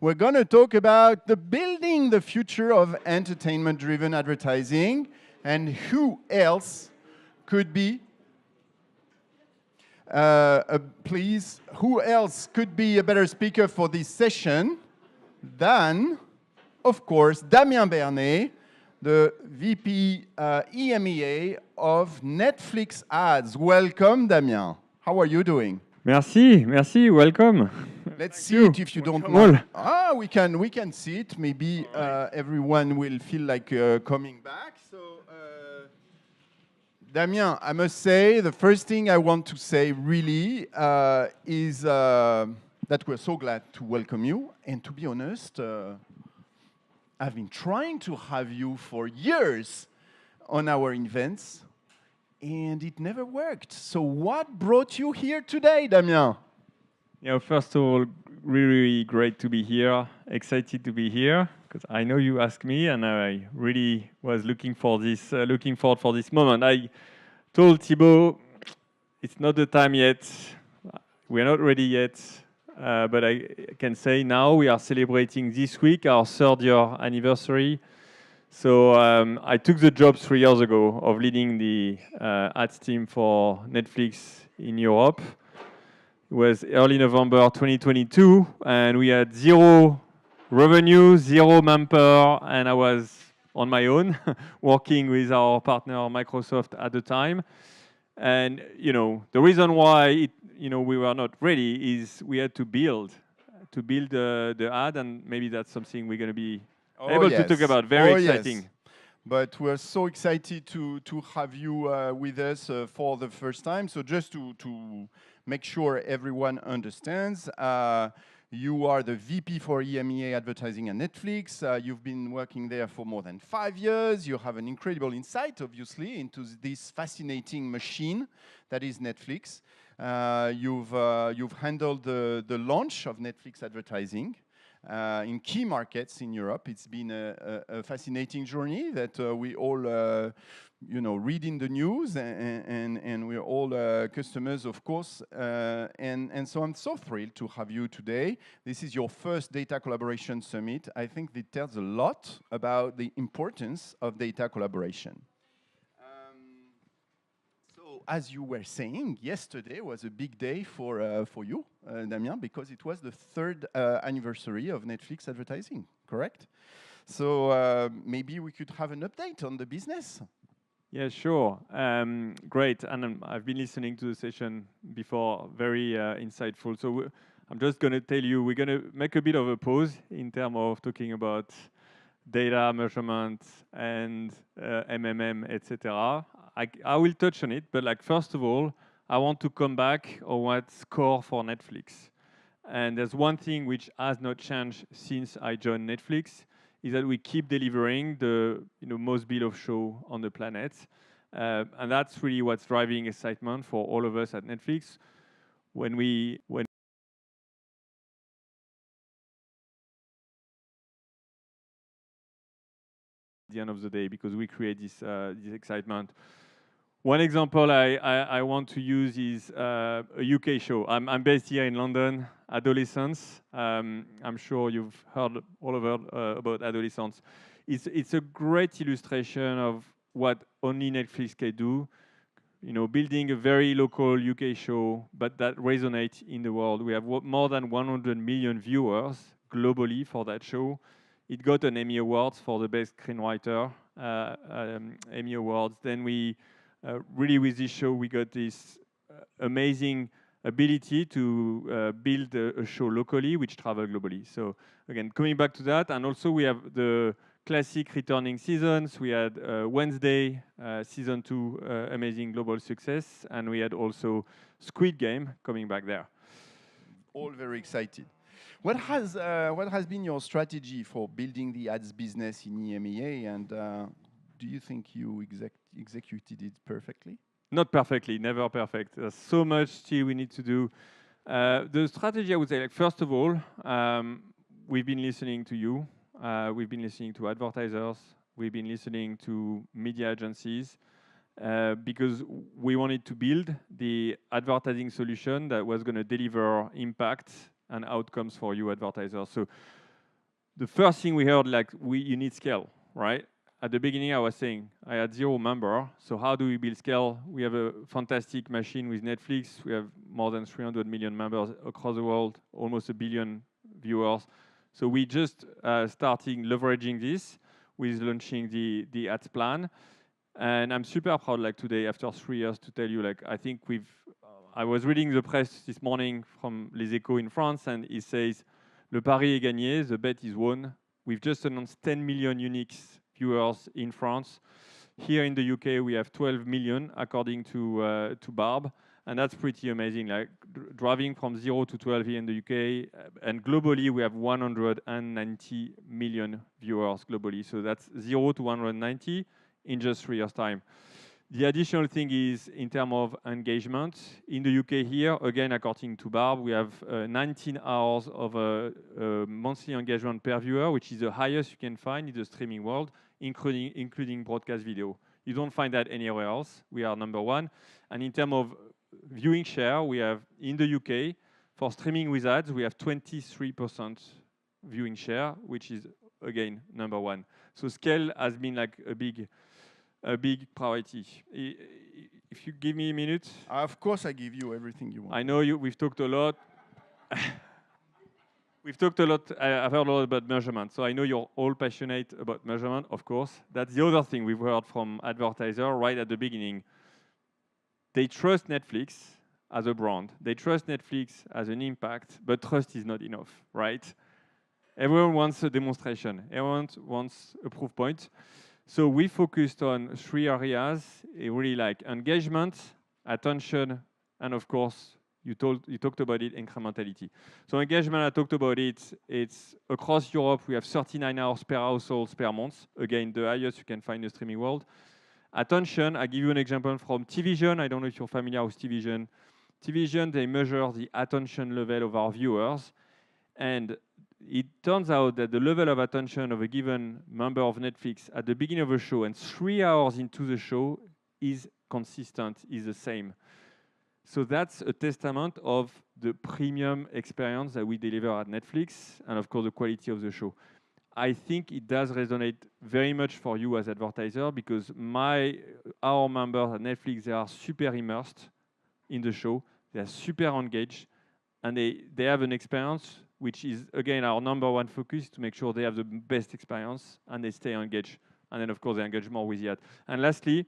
we're going to talk about the building the future of entertainment-driven advertising, and who else could be, who else could be a better speaker for this session than, of course, Damien Bernet, the VP EMEA of Netflix Ads. Welcome, Damien. How are you doing? Merci, welcome. Let's see it if you don't mind. We can see it. Maybe everyone will feel like coming back. So, Damien, I must say, the first thing I want to say really is that we're so glad to welcome you. And to be honest, I've been trying to have you for years on our events, and it never worked. So what brought you here today, Damien? Yeah, first of all, really great to be here. Excited to be here because I know you asked me, and I really was looking forward for this moment. I told Thibaut, it's not the time yet. We're not ready yet. But I can say now we are celebrating this week our 3rd year anniversary. So I took the job 3 years ago of leading the ads team for Netflix in Europe. It was early November 2022, and we had 0 revenue, 0 manpower, and I was on my own working with our partner Microsoft at the time. And the reason why we were not ready is we had to build the ad, and maybe that's something we're going to be able to talk about. Very exciting. Yes. But we're so excited to have you with us for the first time. So just to make sure everyone understands, you are the VP for EMEA Advertising at Netflix. You've been working there for more than 5 years. You have an incredible insight, obviously, into this fascinating machine that is Netflix. You've handled the launch of Netflix advertising in key markets in Europe. It's been a fascinating journey that we all read in the news, and we're all customers, of course. And so I'm so thrilled to have you today. This is your first Data Collaboration Summit. I think it tells a lot about the importance of data collaboration. So as you were saying, yesterday was a big day for you, Damien, because it was the 3rd anniversary of Netflix advertising, correct? So maybe we could have an update on the business. Yeah, sure. Great. And I've been listening to the session before, very insightful. So I'm just going to tell you, we're going to make a bit of a pause in terms of talking about data measurement and MMM, etc. I will touch on it, but first of all, I want to come back on what's core for Netflix. And there's one thing which has not changed since I joined Netflix, is that we keep delivering the most beloved show on the planet. And that's really what's driving excitement for all of us at Netflix. When the end of the day, because we create this excitement. One example I want to use is a UK show. I'm based here in London, Adolescence. I'm sure you've heard all about Adolescence. It's a great illustration of what only Netflix can do. Building a very local UK show, but that resonates in the world. We have more than 100 million viewers globally for that show. It got an Emmy Awards for the best screenwriter, Emmy Awards. Then really with this show, we got this amazing ability to build a show locally, which travel globally. So again, coming back to that, and also we have the classic returning seasons. We had Wednesday, season 2, amazing global success, and we had also Squid Game coming back there. All very excited. What has been your strategy for building the ads business in EMEA, and do you think you executed it perfectly? Not perfectly, never perfect. There's so much still we need to do. The strategy, I would say, first of all, we've been listening to you. We've been listening to advertisers. We've been listening to media agencies because we wanted to build the advertising solution that was going to deliver impact and outcomes for you advertisers. So the first thing we heard, like, you need scale, right? At the beginning, I was saying I had 0 member. So how do we build scale? We have a fantastic machine with Netflix. We have more than 300 million members across the world, almost 1 billion viewers. So we just starting leveraging this with launching the ads plan. And I'm super proud, like today, after 3 years, to tell you, like, I think I was reading the press this morning from Les Echos in France, and it says, le pari est gagné, the bet is won. We've just announced 10 million unique viewers in France. Here in the UK, we have 12 million, according to Barb, and that's pretty amazing. Like driving from 0 to 12 here in the UK, and globally, we have 190 million viewers globally. So that's 0 to 190 in just 3 years' time. The additional thing is in terms of engagement. In the UK here, again, according to Barb, we have 19 hours of monthly engagement per viewer, which is the highest you can find in the streaming world, including broadcast video. You don't find that anywhere else. We are number 1. And in terms of viewing share, we have in the UK, for streaming with ads, we have 23% viewing share, which is, again, number 1. So scale has been like a big priority. If you give me a minute. Of course, I give you everything you want. I know we've talked a lot. I've heard a lot about measurement. So I know you're all passionate about measurement, of course. That's the other thing we've heard from advertisers right at the beginning. They trust Netflix as a brand. They trust Netflix as an impact, but trust is not enough, right? Everyone wants a demonstration. Everyone wants a proof point. So we focused on 3 areas, really like engagement, attention, and of course, you talked about it, incrementality. So engagement, I talked about it. It's across Europe, we have 39 hours per household per month. Again, the highest you can find in the streaming world. Attention, I give you an example from TVision. I don't know if you're familiar with TVision. TVision, they measure the attention level of our viewers. And it turns out that the level of attention of a given member of Netflix at the beginning of a show and 3 hours into the show is consistent, is the same. So that's a testament of the premium experience that we deliver at Netflix and, of course, the quality of the show. I think it does resonate very much for you as advertiser because our members at Netflix, they are super immersed in the show. They are super engaged, and they have an experience which is, again, our number 1 focus, to make sure they have the best experience and they stay engaged. And then, of course, they engage more with the ad. And lastly,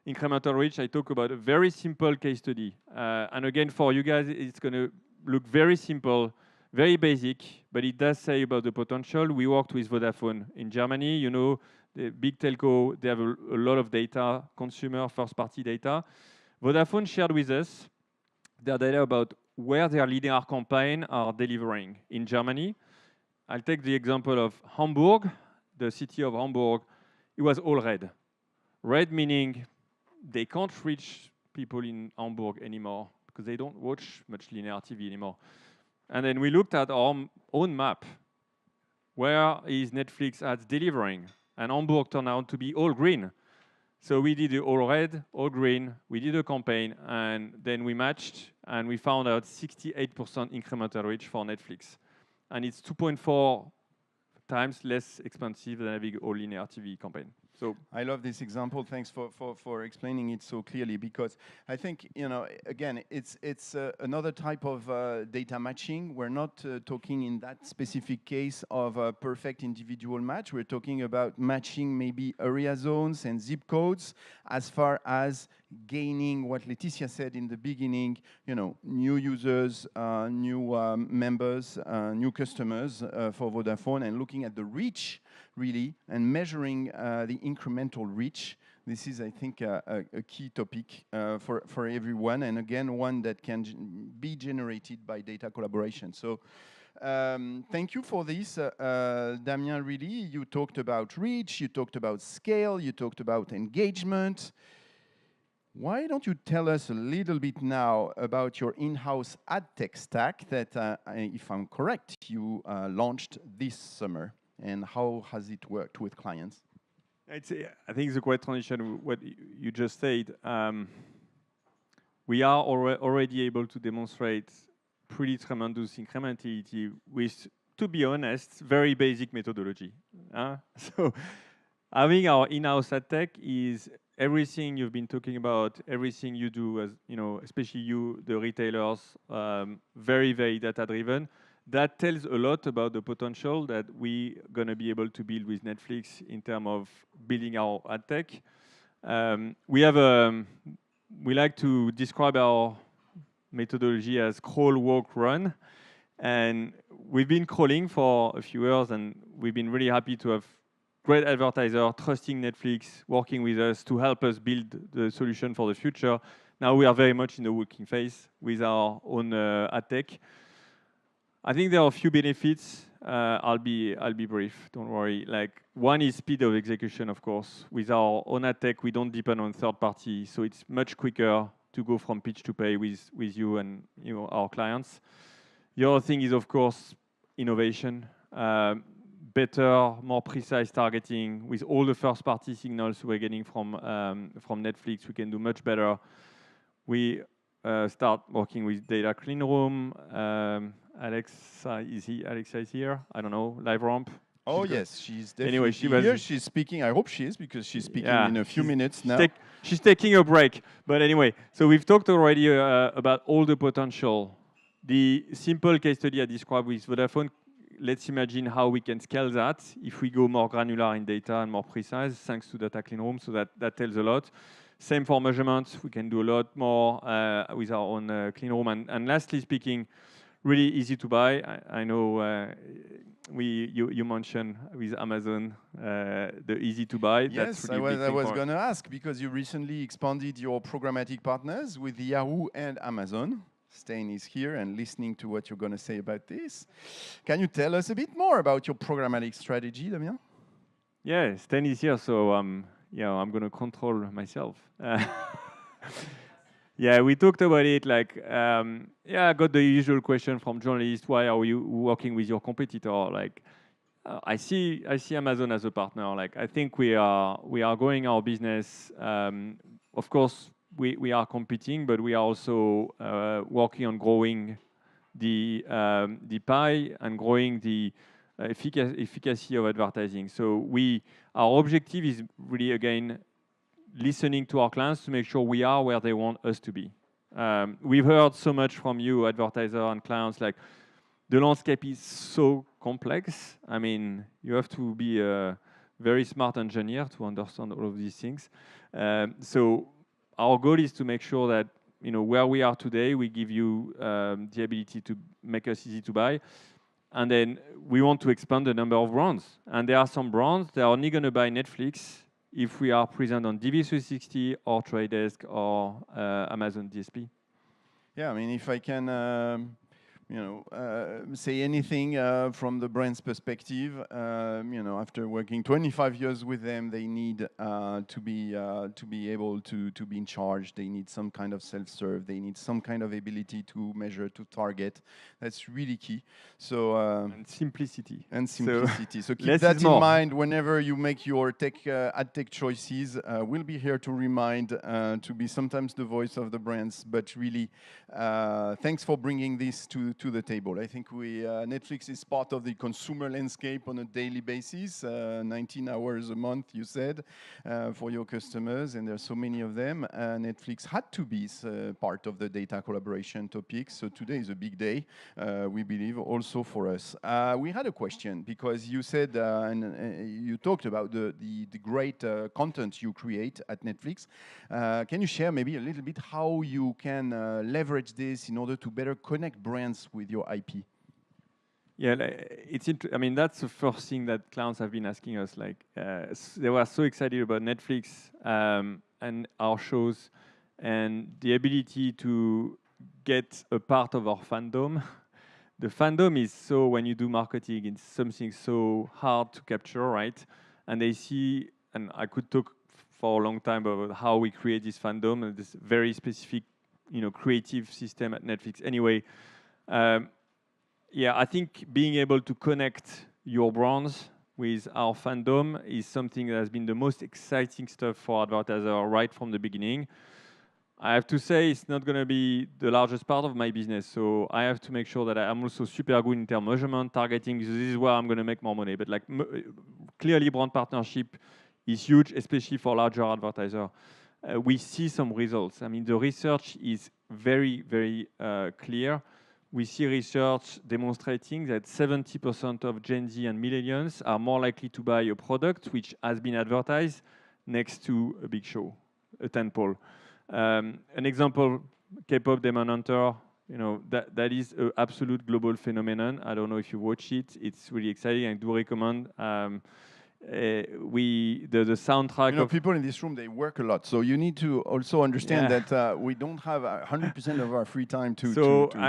incremental reach, I talk about a very simple case study. And again, for you guys, it's going to look very simple, very basic, but it does say about the potential. We worked with Vodafone in Germany. You know, the big telco, they have a lot of data, consumer first-party data. Vodafone shared with us their data about where their linear campaign are delivering in Germany. I'll take the example of Hamburg, the city of Hamburg. It was all red. Red meaning they can't reach people in Hamburg anymore because they don't watch much linear TV anymore. And then we looked at our own map. Where is Netflix ads delivering? And Hamburg turned out to be all green. So we did all red, all green. We did a campaign, and then we matched, and we found out 68% incremental reach for Netflix. And it's 2.4 times less expensive than having a linear TV campaign. So I love this example. Thanks for explaining it so clearly, because I think, again, it's another type of data matching. We're not talking in that specific case of a perfect individual match. We're talking about matching maybe area zones and zip codes as far as gaining what Laetitia said in the beginning, new users, new members, new customers for Vodafone, and looking at the reach really and measuring the incremental reach. This is, I think, a key topic for everyone, and again, one that can be generated by data collaboration. So thank you for this, Damien. Really, you talked about reach, you talked about scale, you talked about engagement. Why don't you tell us a little bit now about your in-house ad tech stack that, if I'm correct, you launched this summer, and how has it worked with clients? I think it's a great transition, what you just said. We are already able to demonstrate pretty tremendous incrementality with to be honest, very basic methodology. So having our in-house ad tech is everything you've been talking about, everything you do as, especially you, the retailers, very, very data-driven. That tells a lot about the potential that we're going to be able to build with Netflix in terms of building our ad tech. We like to describe our methodology as crawl, walk, run. And we've been crawling for a few years, and we've been really happy to have great advertisers trusting Netflix, working with us to help us build the solution for the future. Now we are very much in the working phase with our own ad tech. I think there are a few benefits. I'll be brief. Don't worry. Like, one is speed of execution, of course. With our own ad tech, we don't depend on third party, so it's much quicker to go from pitch to pay with you and our clients. The other thing is, of course, innovation. Better, more precise targeting with all the first-party signals we're getting from Netflix. We can do much better. We start working with data clean room. Alexa is here. I don't know. LiveRamp. Oh yes, she's definitely anyway, here. She's speaking. I hope she is, because she's speaking in a few minutes now. She's taking a break. But anyway, so we've talked already about all the potential. The simple case study I described with Vodafone, let's imagine how we can scale that if we go more granular in data and more precise, thanks to data clean room. So that tells a lot. Same for measurements. We can do a lot more with our own clean room. And lastly speaking, really easy to buy. I know you mentioned with Amazon the easy to buy. Yes, that's really I was going to ask, because you recently expanded your programmatic partners with Yahoo and Amazon. Stan is here and listening to what you're going to say about this. Can you tell us a bit more about your programmatic strategy, Damien? Yeah, Stan is here, so I'm going to control myself. Yeah, we talked about it. Like, I got the usual question from journalists: why are you working with your competitor? Like, I see Amazon as a partner. Like, I think we are growing our business. Of course, we are competing, but we are also working on growing the pie and growing the efficacy of advertising. So our objective is really, again, listening to our clients to make sure we are where they want us to be. We've heard so much from you, advertisers and clients, like, the landscape is so complex. I mean, you have to be a very smart engineer to understand all of these things. So our goal is to make sure that, where we are today, we give you the ability to make us easy to buy. And then we want to expand the number of brands. And there are some brands that are only going to buy Netflix if we are present on DV360 or Trade Desk or Amazon DSP. Yeah, I mean, if I can, say anything from the brand's perspective, after working 25 years with them, they need to be able to be in charge. They need some kind of self-serve. They need some kind of ability to measure, to target. That's really key. So and simplicity. So keep that in mind whenever you make your ad tech choices. We'll be here to remind, to be sometimes the voice of the brands, but really, thanks for bringing this to the table. I think Netflix is part of the consumer landscape on a daily basis, 19 hours a month, you said, for your customers, and there's so many of them. Netflix had to be part of the data collaboration topic, so today is a big day, we believe, also for us. We had a question, because you said, and you talked about the great content you create at Netflix. Can you share maybe a little bit how you can leverage this in order to better connect brands with your IP? Yeah, I mean, that's the first thing that clients have been asking us. Like, they were so excited about Netflix and our shows, and the ability to get a part of our fandom. The fandom is so, when you do marketing, it's something so hard to capture, right? And they see, and I could talk for a long time about how we create this fandom and this very specific, creative system at Netflix. Anyway, I think being able to connect your brands with our fandom is something that has been the most exciting stuff for advertisers right from the beginning. I have to say it's not going to be the largest part of my business. So I have to make sure that I'm also super good in terms of measurement, targeting. This is where I'm going to make more money. But like clearly, brand partnership is huge, especially for larger advertisers. We see some results. I mean, the research is very, very clear. We see research demonstrating that 70% of Gen Z and millennials are more likely to buy a product which has been advertised next to a big show, a tentpole. An example, K-pop Demon Hunter, you know, that is an absolute global phenomenon. I don't know if you watch it. It's really exciting. I do recommend. The soundtrack. You know, people in this room, they work a lot. So you need to also understand that we don't have 100% of our free time to spend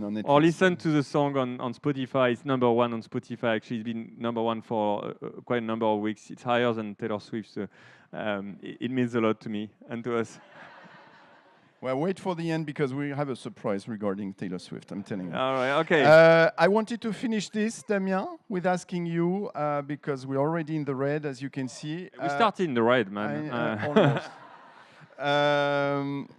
on Netflix. Or listen to the song on Spotify. It's number one on Spotify. Actually, it's been number one for quite a number of weeks. It's higher than Taylor Swift. So it means a lot to me and to us. Well, wait for the end because we have a surprise regarding Taylor Swift, I'm telling you. All right, okay. I wanted to finish this, Damien, with asking you, because we're already in the red, as you can see. We started in the red, man. Almost.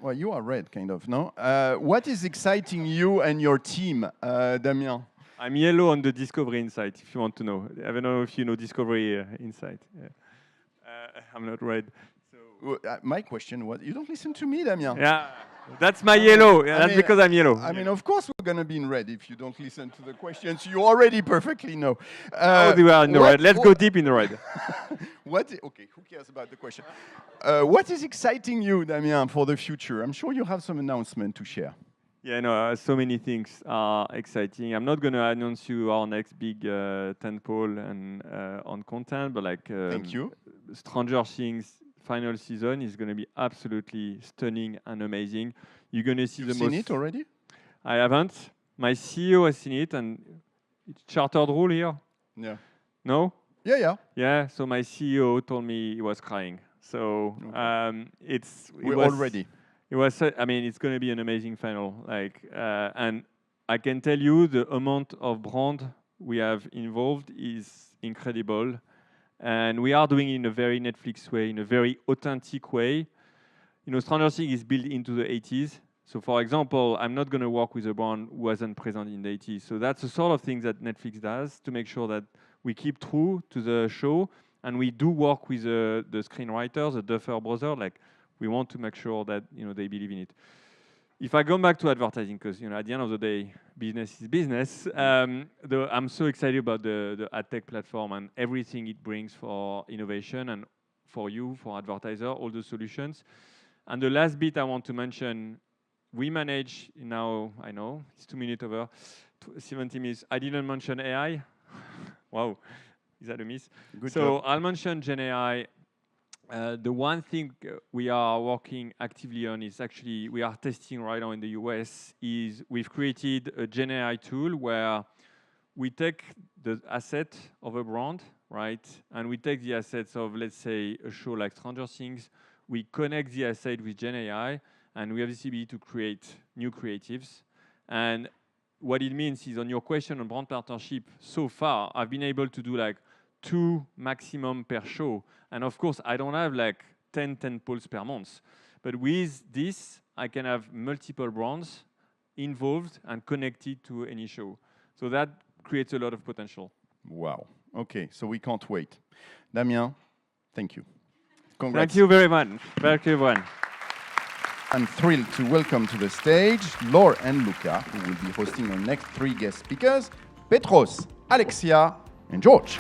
Well, you are red, kind of, no? What is exciting you and your team, Damien? I'm yellow on the Discovery Insight, if you want to know. I don't know if you know Discovery Insight. Yeah. I'm not red. My question was, you don't listen to me, Damien. Yeah, that's my yellow. Yeah, that's because I'm yellow. I mean, of course we're going to be in red if you don't listen to the questions. You already perfectly know. We are in the red. Let's go deep in the red. Okay, who cares about the question? What is exciting you, Damien, for the future? I'm sure you have some announcement to share. Yeah, no, so many things are exciting. I'm not going to announce you our next big tentpole and on content, but like Thank you. Stranger Things final season is going to be absolutely stunning and amazing. You're going to see You've seen it already? I haven't. My CEO has seen it, and it's chartered rule here. Yeah. No? Yeah. Yeah. So my CEO told me he was crying. So we're all ready. It was. I mean, it's going to be an amazing final. Like, and I can tell you the amount of brand we have involved is incredible. And we are doing it in a very Netflix way, in a very authentic way. You know, Stranger Things is built into the 80s. So, for example, I'm not going to work with a brand who wasn't present in the 80s. So that's the sort of thing that Netflix does to make sure that we keep true to the show. And we do work with the screenwriters, the Duffer brothers. Like, we want to make sure that, you know, they believe in it. If I go back to advertising, because, you know, at the end of the day, business is business, I'm so excited about the ad tech platform and everything it brings for innovation and for you, for advertiser, all the solutions. And the last bit I want to mention, we manage now, I know, it's 2 minutes over, 70 minutes. I didn't mention AI. Wow, is that a miss? Good job. I'll mention Gen AI. The one thing we are working actively on is actually, we are testing right now in the US, is we've created a Gen AI tool where we take the asset of a brand, right? And we take the assets of, let's say, a show like Stranger Things. We connect the asset with Gen AI, and we have the ability to create new creatives. And what it means is, on your question on brand partnership, so far, I've been able to do like 2 maximum per show. And of course, I don't have like 10 polls per month. But with this, I can have multiple brands involved and connected to any show. So that creates a lot of potential. Wow. Okay, so we can't wait. Damien, thank you. Congrats. Thank you very much. Thank you, everyone. I'm thrilled to welcome to the stage Laure and Luca, who will be hosting our next 3 guest speakers, Petros, Alexia, and George.